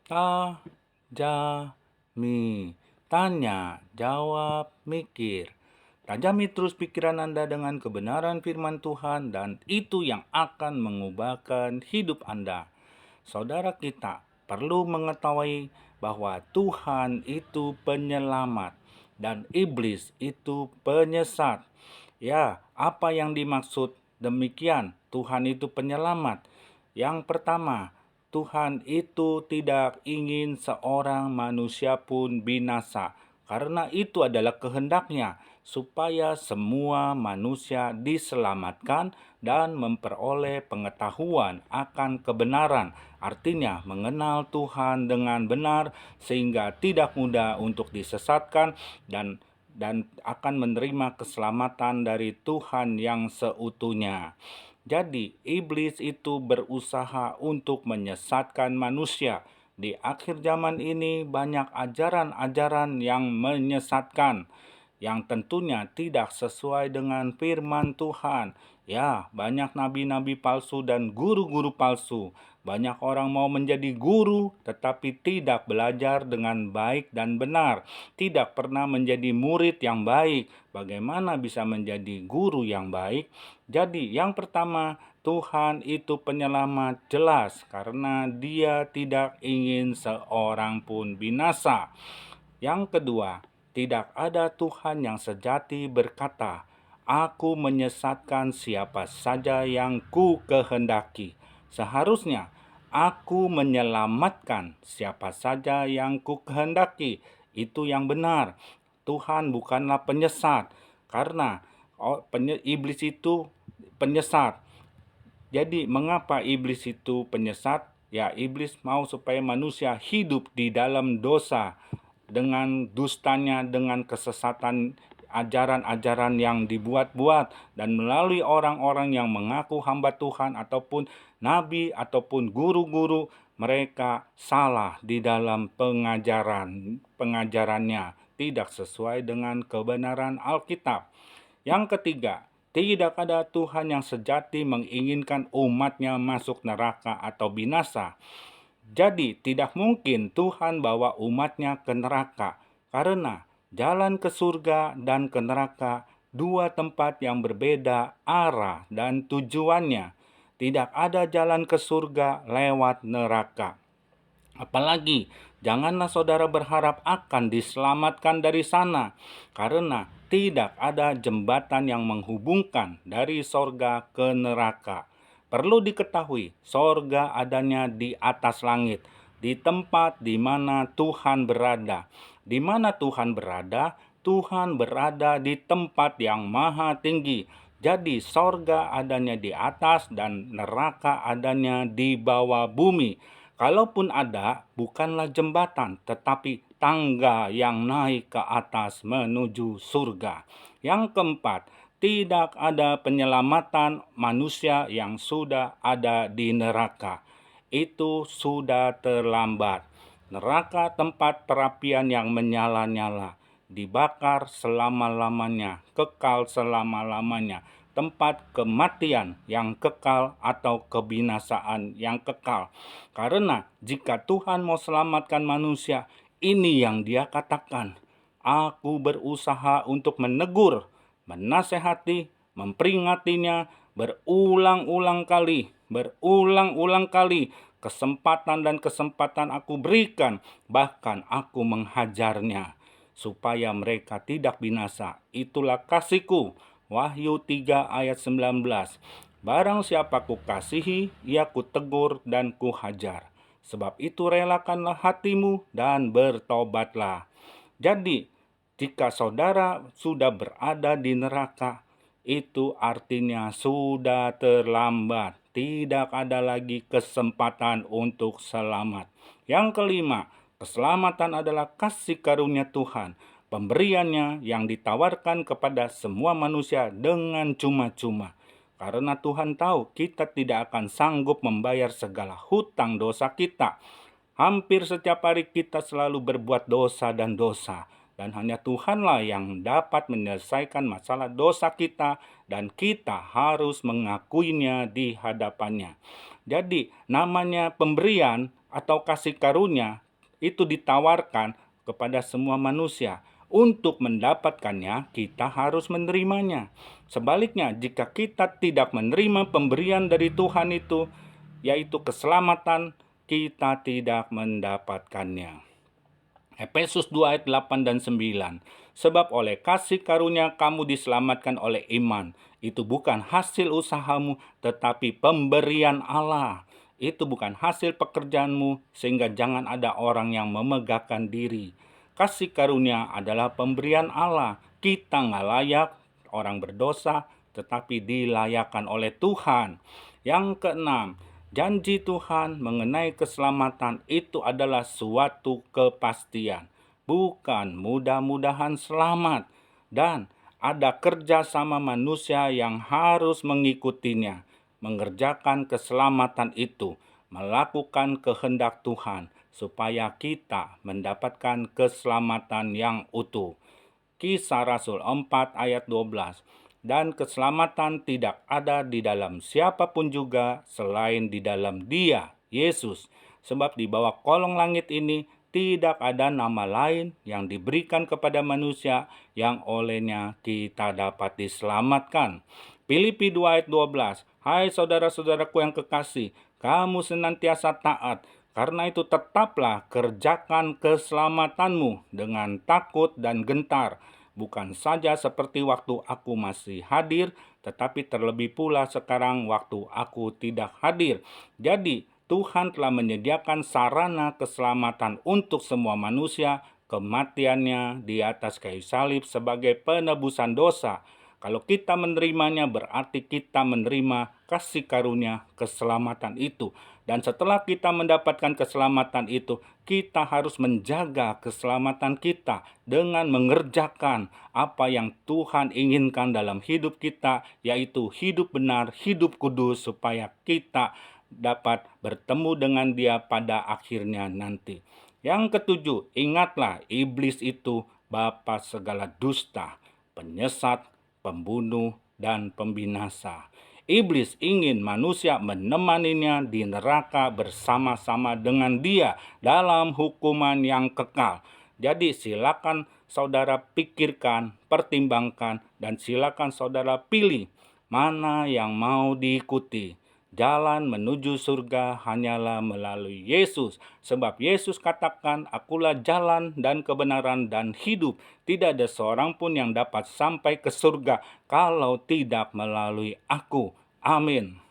Tajami. Tanya, jawab, mikir. Tajami terus pikiran Anda dengan kebenaran firman Tuhan dan itu yang akan mengubahkan hidup Anda. Saudara kita perlu mengetahui bahwa Tuhan itu penyelamat dan iblis itu penyesat. Ya, apa yang dimaksud demikian? Tuhan itu penyelamat. Yang pertama, Tuhan itu tidak ingin seorang manusia pun binasa, karena itu adalah kehendaknya supaya semua manusia diselamatkan dan memperoleh pengetahuan akan kebenaran. Artinya mengenal Tuhan dengan benar sehingga tidak mudah untuk disesatkan dan akan menerima keselamatan dari Tuhan yang seutuhnya. Jadi, iblis itu berusaha untuk menyesatkan manusia. Di akhir zaman ini banyak ajaran-ajaran yang menyesatkan, yang tentunya tidak sesuai dengan firman Tuhan. Ya, banyak nabi-nabi palsu dan guru-guru palsu. Banyak orang mau menjadi guru tetapi tidak belajar dengan baik dan benar. Tidak pernah menjadi murid yang baik. Bagaimana bisa menjadi guru yang baik? Jadi, yang pertama, Tuhan itu penyelamat jelas karena Dia tidak ingin seorang pun binasa. Yang kedua, tidak ada Tuhan yang sejati berkata, "Aku menyesatkan siapa saja yang ku kehendaki." Seharusnya, "Aku menyelamatkan siapa saja yang ku kehendaki." Itu yang benar. Tuhan bukanlah penyesat, karena iblis itu penyesat. Jadi mengapa iblis itu penyesat? Ya, iblis mau supaya manusia hidup di dalam dosa dengan dustanya, dengan kesesatan ajaran-ajaran yang dibuat-buat dan melalui orang-orang yang mengaku hamba Tuhan ataupun nabi ataupun guru-guru, mereka salah di dalam pengajarannya, tidak sesuai dengan kebenaran Alkitab. Yang ketiga, tidak ada Tuhan yang sejati menginginkan umatnya masuk neraka atau binasa. Jadi tidak mungkin Tuhan bawa umatnya ke neraka, karena jalan ke surga dan ke neraka dua tempat yang berbeda arah dan tujuannya. Tidak ada jalan ke surga lewat neraka. Apalagi, janganlah saudara berharap akan diselamatkan dari sana, karena tidak ada jembatan yang menghubungkan dari sorga ke neraka. Perlu diketahui, sorga adanya di atas langit, di tempat di mana Tuhan berada. Di mana Tuhan berada? Tuhan berada di tempat yang maha tinggi. Jadi sorga adanya di atas dan neraka adanya di bawah bumi. Kalaupun ada, bukanlah jembatan, tetapi tangga yang naik ke atas menuju surga. Yang keempat, tidak ada penyelamatan manusia yang sudah ada di neraka. Itu sudah terlambat. Neraka tempat perapian yang menyala-nyala, dibakar selama-lamanya, kekal selama-lamanya, tempat kematian yang kekal atau kebinasaan yang kekal. Karena jika Tuhan mau selamatkan manusia, ini yang Dia katakan, "Aku berusaha untuk menegur, menasehati, memperingatinya berulang-ulang kali, kesempatan dan kesempatan aku berikan, bahkan aku menghajarnya, supaya mereka tidak binasa. Itulah kasihku." Wahyu 3 ayat 19. Barang siapa kukasihi, ia kutegur dan kuhajar. Sebab itu relakanlah hatimu dan bertobatlah. Jadi, jika saudara sudah berada di neraka, itu artinya sudah terlambat. Tidak ada lagi kesempatan untuk selamat. Yang kelima, keselamatan adalah kasih karunia Tuhan. Pemberiannya yang ditawarkan kepada semua manusia dengan cuma-cuma. Karena Tuhan tahu kita tidak akan sanggup membayar segala hutang dosa kita. Hampir setiap hari kita selalu berbuat dosa dan dosa. Dan hanya Tuhanlah yang dapat menyelesaikan masalah dosa kita dan kita harus mengakuinya di hadapannya. Jadi namanya pemberian atau kasih karunia itu ditawarkan kepada semua manusia. Untuk mendapatkannya, kita harus menerimanya. Sebaliknya, jika kita tidak menerima pemberian dari Tuhan itu, yaitu keselamatan, kita tidak mendapatkannya. Efesus 2 ayat 8 dan 9. Sebab oleh kasih karunia kamu diselamatkan oleh iman. Itu bukan hasil usahamu, tetapi pemberian Allah. Itu bukan hasil pekerjaanmu, sehingga jangan ada orang yang memegahkan diri. Kasih karunia adalah pemberian Allah. Kita nggak layak, orang berdosa, tetapi dilayakkan oleh Tuhan. Yang keenam, janji Tuhan mengenai keselamatan itu adalah suatu kepastian, bukan mudah-mudahan selamat. Dan ada kerjasama manusia yang harus mengikutinya, mengerjakan keselamatan itu, melakukan kehendak Tuhan, supaya kita mendapatkan keselamatan yang utuh. Kisah Rasul 4 ayat 12. Dan keselamatan tidak ada di dalam siapapun juga selain di dalam Dia, Yesus. Sebab di bawah kolong langit ini tidak ada nama lain yang diberikan kepada manusia yang olehnya kita dapat diselamatkan. Filipi 2 ayat 12. Hai saudara-saudaraku yang kekasih, kamu senantiasa taat. Karena itu tetaplah kerjakan keselamatanmu dengan takut dan gentar. Bukan saja seperti waktu aku masih hadir, tetapi terlebih pula sekarang waktu aku tidak hadir. Jadi, Tuhan telah menyediakan sarana keselamatan untuk semua manusia, kematiannya di atas kayu salib sebagai penebusan dosa. Kalau kita menerimanya, berarti kita menerima kasih karunia keselamatan itu. Dan setelah kita mendapatkan keselamatan itu, kita harus menjaga keselamatan kita dengan mengerjakan apa yang Tuhan inginkan dalam hidup kita, yaitu hidup benar, hidup kudus, supaya kita dapat bertemu dengan Dia pada akhirnya nanti. Yang ketujuh, ingatlah iblis itu bapa segala dusta, penyesat, pembunuh, dan pembinasa. Iblis ingin manusia menemaninya di neraka bersama-sama dengan dia dalam hukuman yang kekal. Jadi silakan saudara pikirkan, pertimbangkan, dan silakan saudara pilih mana yang mau diikuti. Jalan menuju surga hanyalah melalui Yesus. Sebab Yesus katakan, akulah jalan dan kebenaran dan hidup. Tidak ada seorang pun yang dapat sampai ke surga kalau tidak melalui aku. Amin.